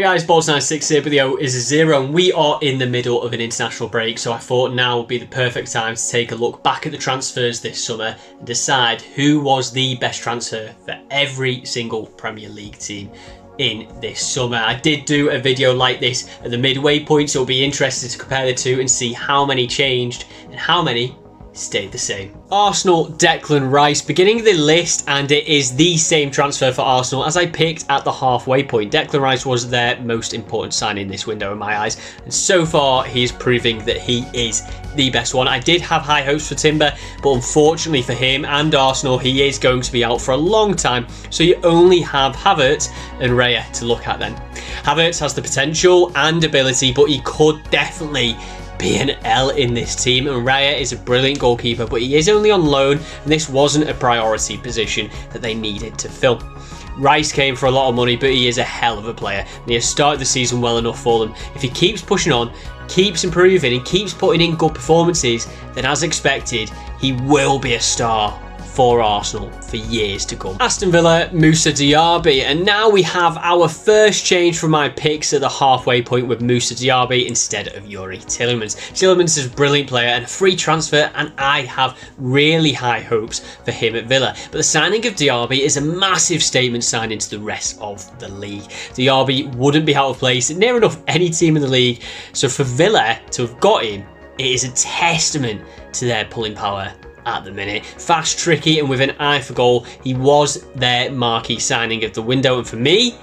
guys, Balls96 here, but the O is a 0 and we are in the middle of an international break, so I thought now would be the perfect time to take a look back at the transfers this summer and decide who was the best transfer for every single Premier League team in this summer. I did do a video like this at the midway point, so it'll be interesting to compare the two and see how many changed and how many stayed the same. Arsenal, Declan Rice, beginning the list, and it is the same transfer for Arsenal as I picked at the halfway point. Declan Rice was their most important signing this window in my eyes, and so far he is proving that he is the best one. I did have high hopes for Timber, but unfortunately for him and Arsenal, he is going to be out for a long time, so you only have Havertz and Raya to look at then. Havertz has the potential and ability, but he could definitely be an L in this team, and Raya is a brilliant goalkeeper, but he is only on loan and this wasn't a priority position that they needed to fill. Rice came for a lot of money, but he is a hell of a player and he has started the season well enough for them. If he keeps pushing on, keeps improving and keeps putting in good performances, then as expected he will be a star for Arsenal for years to come. Aston Villa, Moussa Diaby, and now we have our first change from my picks at the halfway point with Moussa Diaby instead of Youri Tielemans. Tielemans is a brilliant player and a free transfer, and I have really high hopes for him at Villa. But the signing of Diaby is a massive statement signing to the rest of the league. Diaby wouldn't be out of place at near enough any team in the league, so for Villa to have got him, it is a testament to their pulling power at the minute. Fast, tricky, and with an eye for goal, he was their marquee signing of the window, and for me,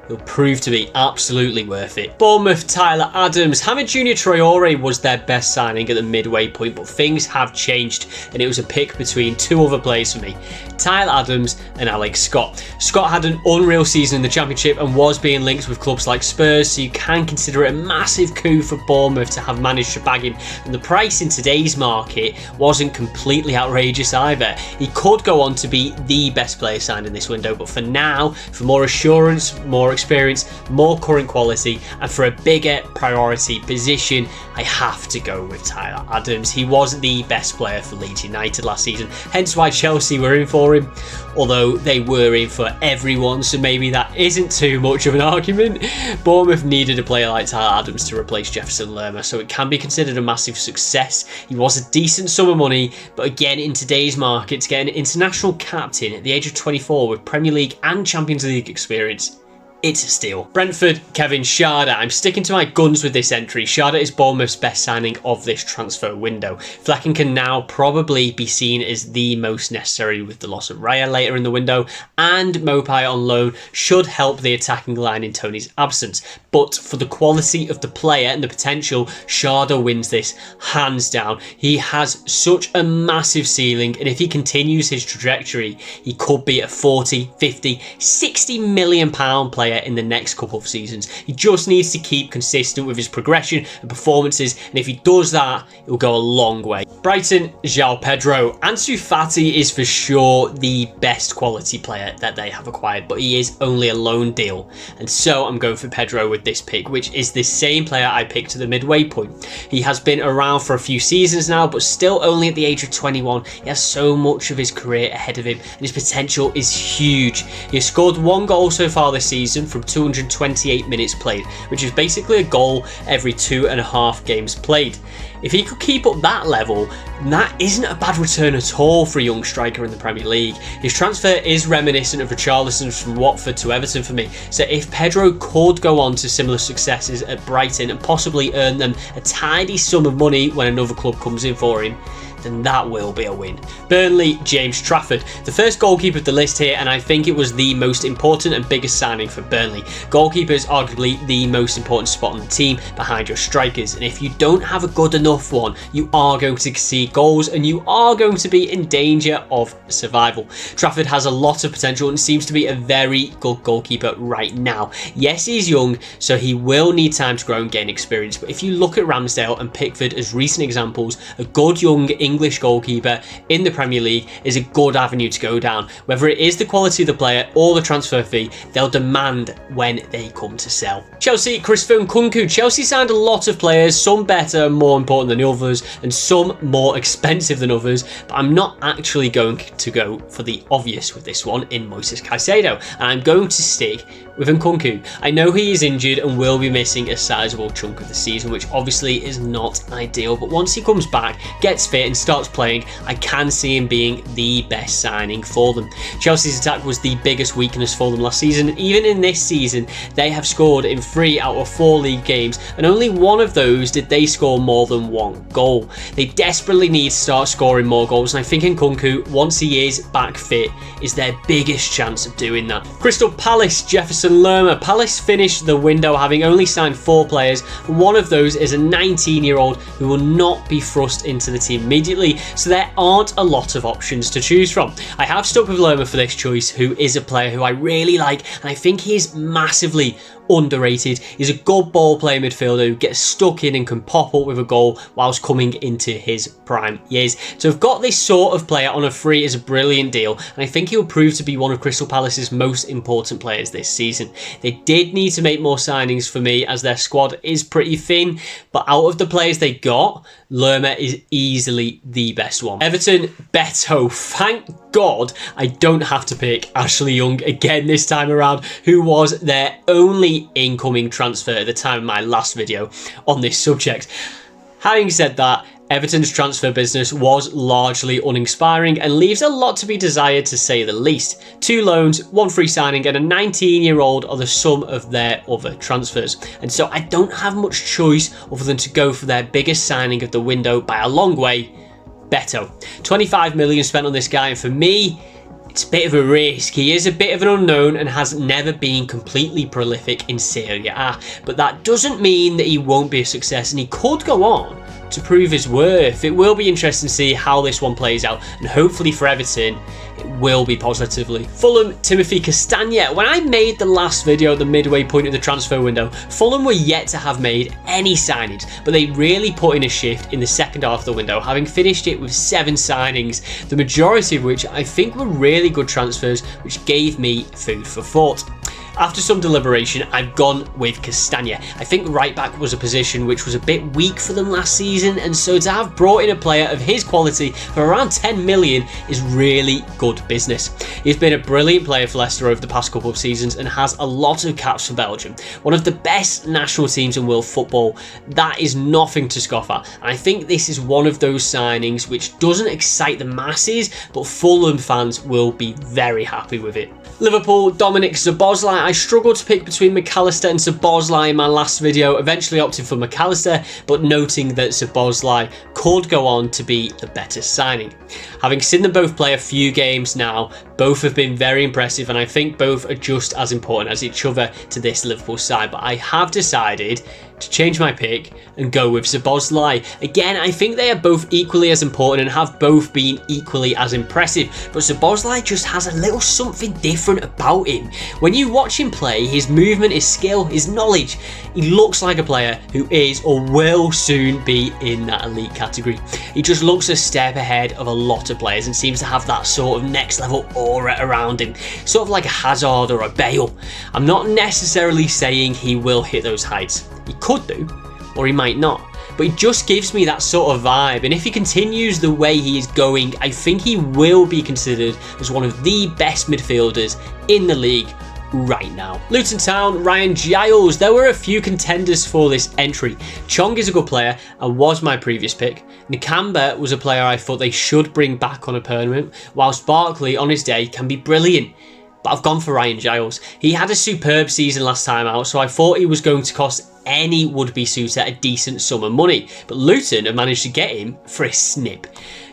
he'll prove to be absolutely worth it. Bournemouth, Tyler Adams. Hamid Junior Traore was their best signing at the midway point, but things have changed and it was a pick between two other players for me, Tyler Adams and Alex Scott. Scott had an unreal season in the Championship and was being linked with clubs like Spurs, so you can consider it a massive coup for Bournemouth to have managed to bag him, and the price in today's market wasn't completely outrageous either. He could go on to be the best player signed in this window, but for now, for more assurance, more experience, more current quality, and for a bigger priority position, I have to go with Tyler Adams. He was the best player for Leeds United last season, hence why Chelsea were in for him, although they were in for everyone, so maybe that isn't too much of an argument. Bournemouth needed a player like Tyler Adams to replace Jefferson Lerma, so it can be considered a massive success. He was a decent sum of money, but again, in today's market, to get an international captain at the age of 24 with Premier League and Champions League experience, it's a steal. Brentford, Kevin Schade. I'm sticking to my guns with this entry. Schade is Bournemouth's best signing of this transfer window. Flecken can now probably be seen as the most necessary with the loss of Raya later in the window, and Mopai on loan should help the attacking line in Tony's absence. But for the quality of the player and the potential, Schade wins this hands down. He has such a massive ceiling, and if he continues his trajectory, he could be a 40, 50, 60 million pound player in the next couple of seasons. He just needs to keep consistent with his progression and performances, and if he does that, it'll go a long way. Brighton, João Pedro. Ansu Fati is for sure the best quality player that they have acquired, but he is only a loan deal, and so I'm going for Pedro with this pick, which is the same player I picked to the midway point. He has been around for a few seasons now, but still only at the age of 21. He has so much of his career ahead of him, and his potential is huge. He has scored 1 goal so far this season from 228 minutes played, which is basically a goal every 2.5 games played. If he could keep up that level, then that isn't a bad return at all for a young striker in the Premier League. His transfer is reminiscent of Richarlison's from Watford to Everton for me, so if Pedro could go on to similar successes at Brighton and possibly earn them a tidy sum of money when another club comes in for him, then that will be a win. Burnley, James Trafford. The first goalkeeper of the list here, and I think it was the most important and biggest signing for Burnley. Goalkeeper is arguably the most important spot on the team behind your strikers, and if you don't have a good enough one, you are going to concede goals and you are going to be in danger of survival. Trafford has a lot of potential and seems to be a very good goalkeeper right now. Yes, he's young, so he will need time to grow and gain experience, but if you look at Ramsdale and Pickford as recent examples, a good young English goalkeeper in the Premier League is a good avenue to go down. Whether it is the quality of the player or the transfer fee, they'll demand when they come to sell. Chelsea, Christopher Nkunku. Chelsea signed a lot of players, some better and more important than others, and some more expensive than others, but I'm not actually going to go for the obvious with this one in Moises Caicedo, and I'm going to stick with Nkunku. I know he is injured and will be missing a sizable chunk of the season, which obviously is not ideal, but once he comes back, gets fit and starts playing, I can see him being the best signing for them. Chelsea's attack was the biggest weakness for them last season, and even in this season they have scored in 3 out of 4 league games, and only one of those did they score more than 1 goal. They desperately need to start scoring more goals, and I think Nkunku, once he is back fit, is their biggest chance of doing that. Crystal Palace, Jefferson Lerma. Palace finished the window having only signed 4 players, and one of those is a 19-year-old who will not be thrust into the team immediately, so there aren't a lot of options to choose from. I have stuck with Lerma for this choice, who is a player who I really like, and I think he is massively underrated. He's a good ball playing midfielder who gets stuck in and can pop up with a goal whilst coming into his prime years. So I've got this sort of player on a free is a brilliant deal, and I think he'll prove to be one of Crystal Palace's most important players this season. They did need to make more signings for me as their squad is pretty thin, but out of the players they got, Lerma is easily the best one. Everton, Beto. Thank God I don't have to pick Ashley Young again this time around, who was their only incoming transfer at the time of my last video on this subject. Having said that, Everton's transfer business was largely uninspiring and leaves a lot to be desired, to say the least. 2 loans, 1 free signing, and a 19-year-old are the sum of their other transfers. And so I don't have much choice other than to go for their biggest signing of the window by a long way, Beto. 25 million spent on this guy, and for me, it's a bit of a risk. He is a bit of an unknown and has never been completely prolific in Serie A, but that doesn't mean that he won't be a success, and he could go on to prove his worth. It will be interesting to see how this one plays out, and hopefully for Everton it will be positively. Fulham, Timothy Castagne. When I made the last video at the midway point of the transfer window, Fulham were yet to have made any signings, but they really put in a shift in the second half of the window, having finished it with 7 signings, the majority of which I think were really good transfers, which gave me food for thought. After some deliberation, I've gone with Castagne. I think right back was a position which was a bit weak for them last season, and so to have brought in a player of his quality for around 10 million is really good business. He's been a brilliant player for Leicester over the past couple of seasons and has a lot of caps for Belgium. One of the best national teams in world football. That is nothing to scoff at, and I think this is one of those signings which doesn't excite the masses, but Fulham fans will be very happy with it. Liverpool, Dominic Szoboszlai. I struggled to pick between McAllister and Szoboszlai in my last video, eventually opting for McAllister, but noting that Szoboszlai could go on to be the better signing. Having seen them both play a few games now, both have been very impressive, and I think both are just as important as each other to this Liverpool side, but I have decided to change my pick and go with Szoboszlai. Again, I think they are both equally as important and have both been equally as impressive, but Szoboszlai just has a little something different about him. When you watch him play, his movement, his skill, his knowledge, he looks like a player who is or will soon be in that elite category. He just looks a step ahead of a lot of players and seems to have that sort of next level aura around him, sort of like a Hazard or a Bale. I'm not necessarily saying he will hit those heights. He could do, or he might not, but he just gives me that sort of vibe, and if he continues the way he is going, I think he will be considered as one of the best midfielders in the league right now. Luton Town, Ryan Giles. There were a few contenders for this entry. Chong is a good player and was my previous pick. Nakamba was a player I thought they should bring back on a permanent, whilst Barkley on his day can be brilliant. But I've gone for Ryan Giles. He had a superb season last time out, so I thought he was going to cost any would-be suitor a decent sum of money, but Luton have managed to get him for a snip.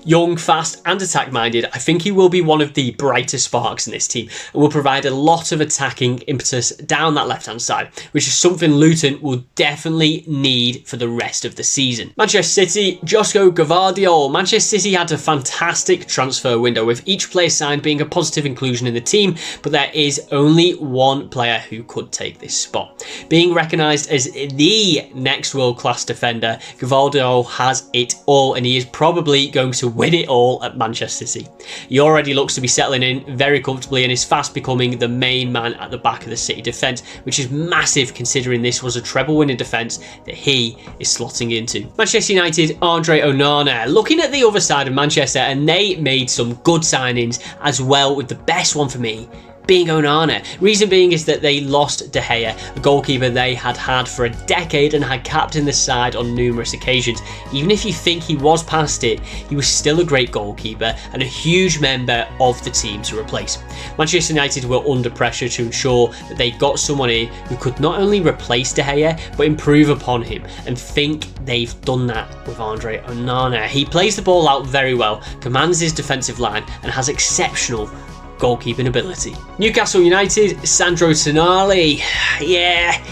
Young, fast and attack-minded, I think he will be one of the brighter sparks in this team and will provide a lot of attacking impetus down that left-hand side, which is something Luton will definitely need for the rest of the season. Manchester City, Josko Gvardiol. Manchester City had a fantastic transfer window, with each player signed being a positive inclusion in the team, but there is only one player who could take this spot. Being recognised as the next world-class defender, Gvardiol has it all, and he is probably going to win it all at Manchester City. He already looks to be settling in very comfortably and is fast becoming the main man at the back of the City defence, which is massive considering this was a treble-winning defence that he is slotting into. Manchester United, Andre Onana. Looking at the other side of Manchester, and they made some good signings as well, with the best one for me being Onana. Reason being is that they lost De Gea, a goalkeeper they had for a decade and had captained the side on numerous occasions. Even if you think he was past it, he was still a great goalkeeper and a huge member of the team to replace. Manchester United were under pressure to ensure that they got someone in who could not only replace De Gea but improve upon him, and think they've done that with Andre Onana. He plays the ball out very well, commands his defensive line and has exceptional goalkeeping ability. Newcastle United, Sandro Tonali. Yeah,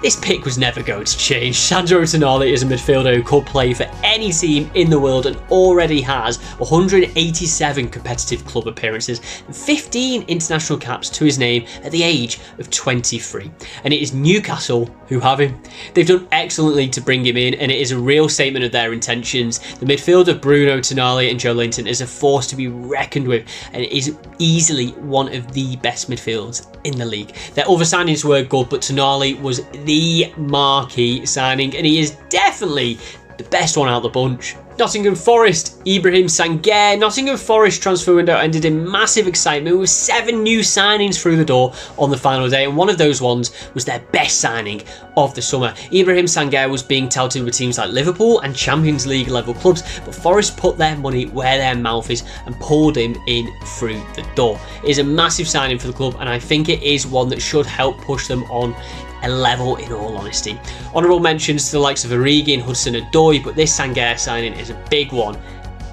this pick was never going to change. Sandro Tonali is a midfielder who could play for any team in the world and already has 187 competitive club appearances and 15 international caps to his name at the age of 23. And it is Newcastle who have him. They've done excellently to bring him in, and it is a real statement of their intentions. The midfield of Bruno, Tonali and Joe Linton is a force to be reckoned with and is easily one of the best midfields in the league. Their other signings were good, but Tonali was the marquee signing, and he is definitely the best one out of the bunch. Nottingham Forest, Ibrahim Sangaré. Nottingham Forest transfer window ended in massive excitement with 7 new signings through the door on the final day, and one of those ones was their best signing of the summer. Ibrahim Sangaré was being touted with teams like Liverpool and Champions League level clubs, but Forest put their money where their mouth is and pulled him in through the door. It is a massive signing for the club, and I think it is one that should help push them on a level, in all honesty. Honourable mentions to the likes of Origi and Hudson-Odoi, but this Sangaré signing is a big one,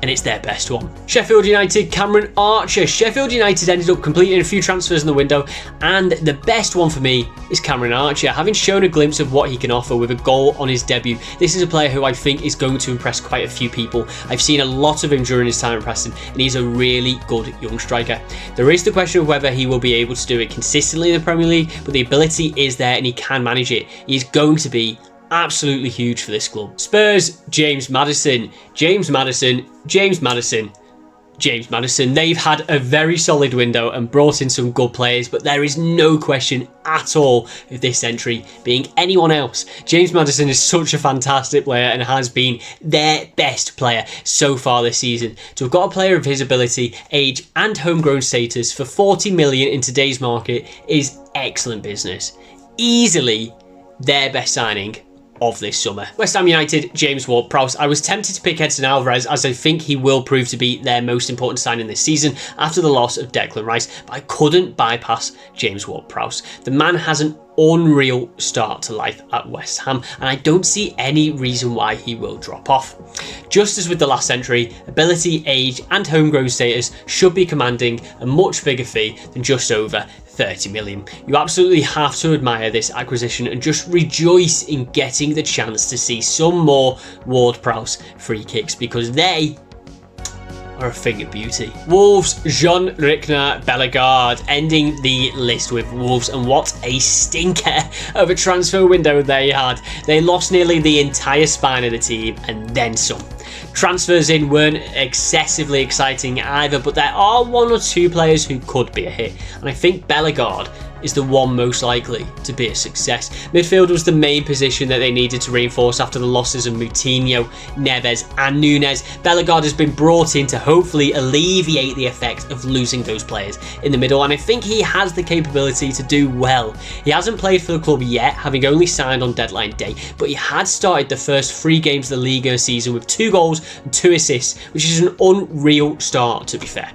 and it's their best one. Sheffield United, Cameron Archer. Sheffield United ended up completing a few transfers in the window, and the best one for me is Cameron Archer. Having shown a glimpse of what he can offer with a goal on his debut, this is a player who I think is going to impress quite a few people. I've seen a lot of him during his time at Preston, and he's a really good young striker. There is the question of whether he will be able to do it consistently in the Premier League, but the ability is there and he can manage it. He is going to be absolutely huge for this club. Spurs, James Maddison. James Maddison. They've had a very solid window and brought in some good players, but there is no question at all of this entry being anyone else. James Maddison is such a fantastic player and has been their best player so far this season. To have got a player of his ability, age and homegrown status for 40 million in today's market is excellent business. Easily their best signing of this summer. West Ham United, James Ward-Prowse. I was tempted to pick Edson Alvarez, as I think he will prove to be their most important signing this season after the loss of Declan Rice, but I couldn't bypass James Ward-Prowse. The man has an unreal start to life at West Ham, and I don't see any reason why he will drop off. Just as with the last entry, ability, age and homegrown status should be commanding a much bigger fee than just over 30 million. You absolutely have to admire this acquisition and just rejoice in getting the chance to see some more Ward-Prowse free kicks, because they are a thing of beauty. Wolves, Jean-Richard Bellegarde, ending the list with Wolves, and what a stinker of a transfer window they had. They lost nearly the entire spine of the team and then some. Transfers in weren't excessively exciting either, but there are 1 or 2 players who could be a hit, and I think Bellegarde is the one most likely to be a success. Midfield was the main position that they needed to reinforce after the losses of Moutinho, Neves and Nunes. Bellegarde has been brought in to hopefully alleviate the effect of losing those players in the middle, and I think he has the capability to do well. He hasn't played for the club yet, having only signed on deadline day, but he had started the first 3 games of the Liga season with 2 goals and 2 assists, which is an unreal start, to be fair.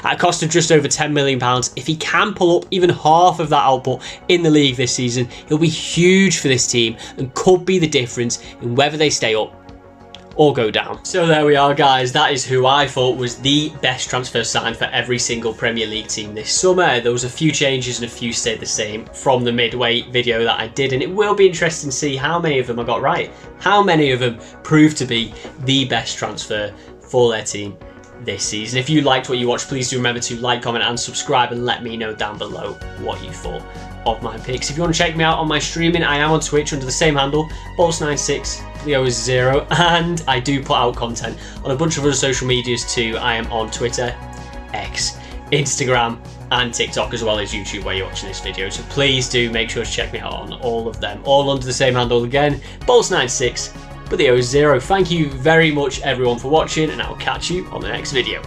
At a cost of just over £10 million, if he can pull up even half of that output in the league this season, he'll be huge for this team and could be the difference in whether they stay up or go down. So there we are, guys. That is who I thought was the best transfer sign for every single Premier League team this summer. There was a few changes and a few stayed the same from the midway video that I did, and it will be interesting to see how many of them I got right. How many of them proved to be the best transfer for their team this season. If you liked what you watched, please do remember to like, comment and subscribe, and let me know down below what you thought of my picks. If you want to check me out on my streaming, I am on Twitch under the same handle, Bolts96, Leo is 0, and I do put out content on a bunch of other social medias too. I am on Twitter, X, Instagram and TikTok, as well as YouTube where you're watching this video, so please do make sure to check me out on all of them, all under the same handle again, Bolts96, but the O is 0. Thank you very much everyone for watching, and I will catch you on the next video.